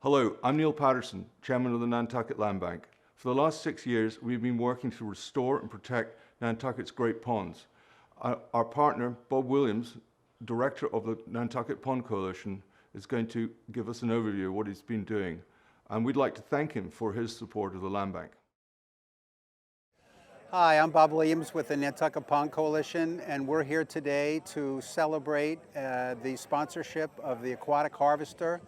Hello, I'm Neil Patterson, Chairman of the Nantucket Land Bank. For the last 6 years, we've been working to restore and protect Nantucket's Great Ponds. Our partner, Bob Williams, Director of the Nantucket Pond Coalition, is going to give us an overview of what he's been doing. And we'd like to thank him for his support of the Land Bank. Hi, I'm Bob Williams with the Nantucket Pond Coalition, and we're here today to celebrate the sponsorship of the aquatic harvester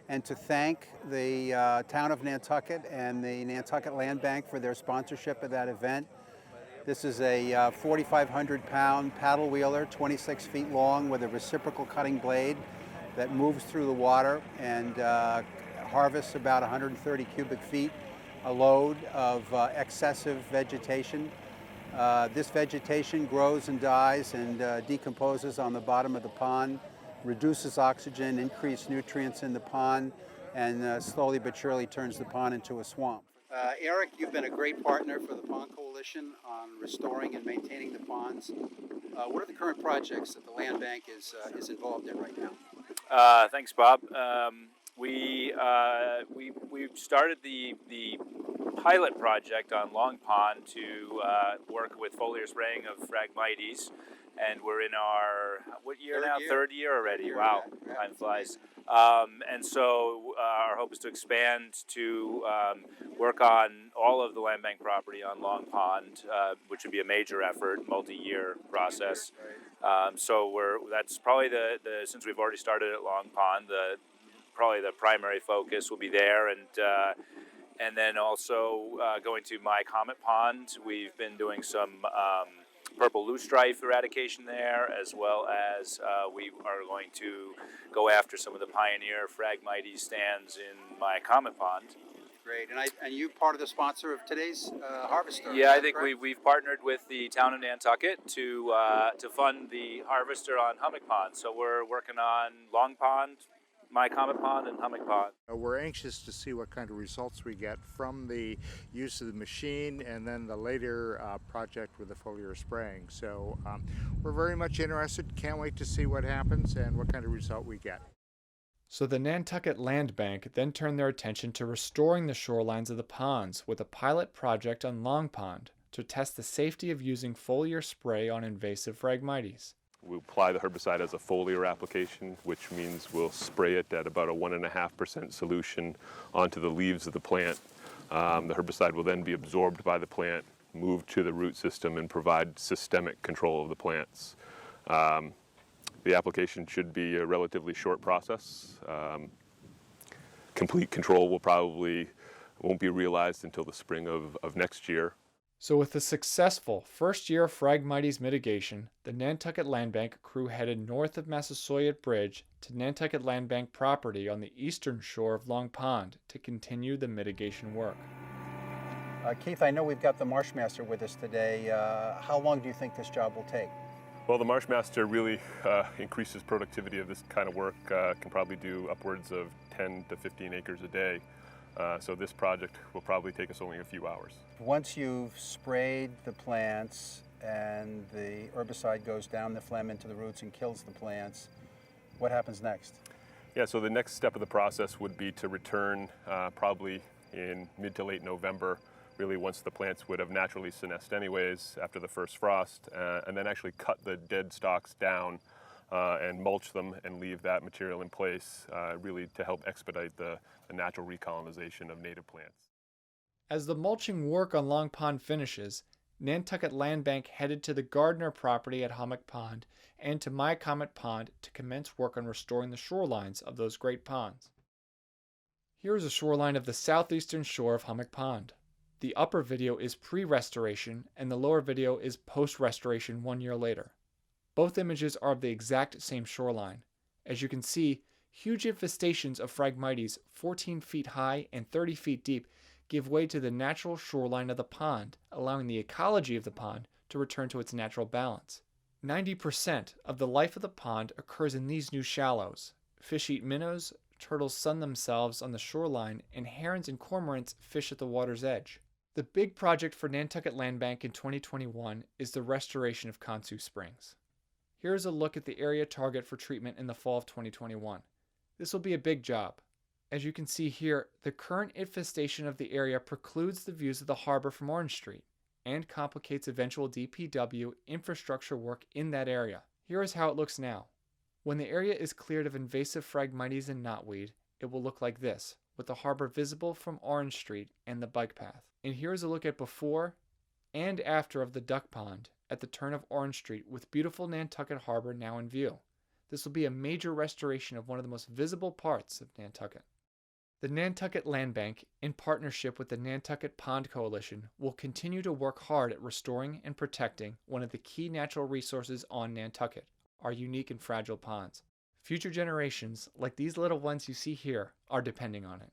and to thank the town of Nantucket and the Nantucket Land Bank for their sponsorship of that event. This is a 4,500-pound paddle wheeler, 26 feet long, with a reciprocal cutting blade that moves through the water and harvests about 130 cubic feet a load of excessive vegetation. This vegetation grows and dies and decomposes on the bottom of the pond, reduces oxygen, increases nutrients in the pond, and slowly but surely turns the pond into a swamp. Eric, you've been a great partner for the Pond Coalition on restoring and maintaining the ponds. What are the current projects that the Land Bank is involved in right now? Thanks, Bob. We started the pilot project on Long Pond to work with foliar spraying of Phragmites, and we're in our third year already. Wow, time flies. And so our hope is to expand to work on all of the land bank property on Long Pond, which would be a major effort, multi-year process. So that's probably since we've already started at Long Pond, probably the primary focus will be there, and then also going to My Comet Pond. We've been doing some purple loosestrife eradication there, as well as we are going to go after some of the pioneer Phragmites stands in My Comet Pond. Great, and you part of the sponsor of today's harvester? Yeah, I think we've partnered with the town of Nantucket to fund the harvester on Hammock Pond. So we're working on Long Pond, My Comet Pond, and Hammock Pond. We're anxious to see what kind of results we get from the use of the machine and then the later project with the foliar spraying. So we're very much interested, can't wait to see what happens and what kind of result we get. So the Nantucket Land Bank then turned their attention to restoring the shorelines of the ponds with a pilot project on Long Pond to test the safety of using foliar spray on invasive Phragmites. We apply the herbicide as a foliar application, which means we'll spray it at about a 1.5% solution onto the leaves of the plant. The herbicide will then be absorbed by the plant, moved to the root system, and provide systemic control of the plants. The application should be a relatively short process. Complete control won't be realized until the spring of next year. So with a successful first year of Phragmites mitigation, the Nantucket Land Bank crew headed north of Massasoit Bridge to Nantucket Land Bank property on the eastern shore of Long Pond to continue the mitigation work. Keith, I know we've got the Marshmaster with us today. How long do you think this job will take? Well, the Marshmaster really increases productivity of this kind of work, can probably do upwards of 10 to 15 acres a day. So this project will probably take us only a few hours. Once you've sprayed the plants and the herbicide goes down the phlegm into the roots and kills the plants, what happens next? Yeah, so the next step of the process would be to return probably in mid to late November, really once the plants would have naturally senesced anyways after the first frost, and then actually cut the dead stalks down and mulch them and leave that material in place, really to help expedite the natural recolonization of native plants. As the mulching work on Long Pond finishes, Nantucket Land Bank headed to the Gardner property at Hammock Pond and to My Comet Pond to commence work on restoring the shorelines of those great ponds. Here is a shoreline of the southeastern shore of Hammock Pond. The upper video is pre-restoration and the lower video is post-restoration 1 year later. Both images are of the exact same shoreline. As you can see, huge infestations of Phragmites 14 feet high and 30 feet deep give way to the natural shoreline of the pond, allowing the ecology of the pond to return to its natural balance. 90% of the life of the pond occurs in these new shallows. Fish eat minnows, turtles sun themselves on the shoreline, and herons and cormorants fish at the water's edge. The big project for Nantucket Land Bank in 2021 is the restoration of Consue Springs. Here's a look at the area target for treatment in the fall of 2021. This will be a big job. As you can see here, the current infestation of the area precludes the views of the harbor from Orange Street and complicates eventual DPW infrastructure work in that area. Here is how it looks now. When the area is cleared of invasive Phragmites and knotweed, it will look like this, with the harbor visible from Orange Street and the bike path. And here is a look at before and after of the duck pond at the turn of Orange Street with beautiful Nantucket Harbor now in view. This will be a major restoration of one of the most visible parts of Nantucket. The Nantucket Land Bank, in partnership with the Nantucket Pond Coalition, will continue to work hard at restoring and protecting one of the key natural resources on Nantucket, our unique and fragile ponds. Future generations, like these little ones you see here, are depending on it.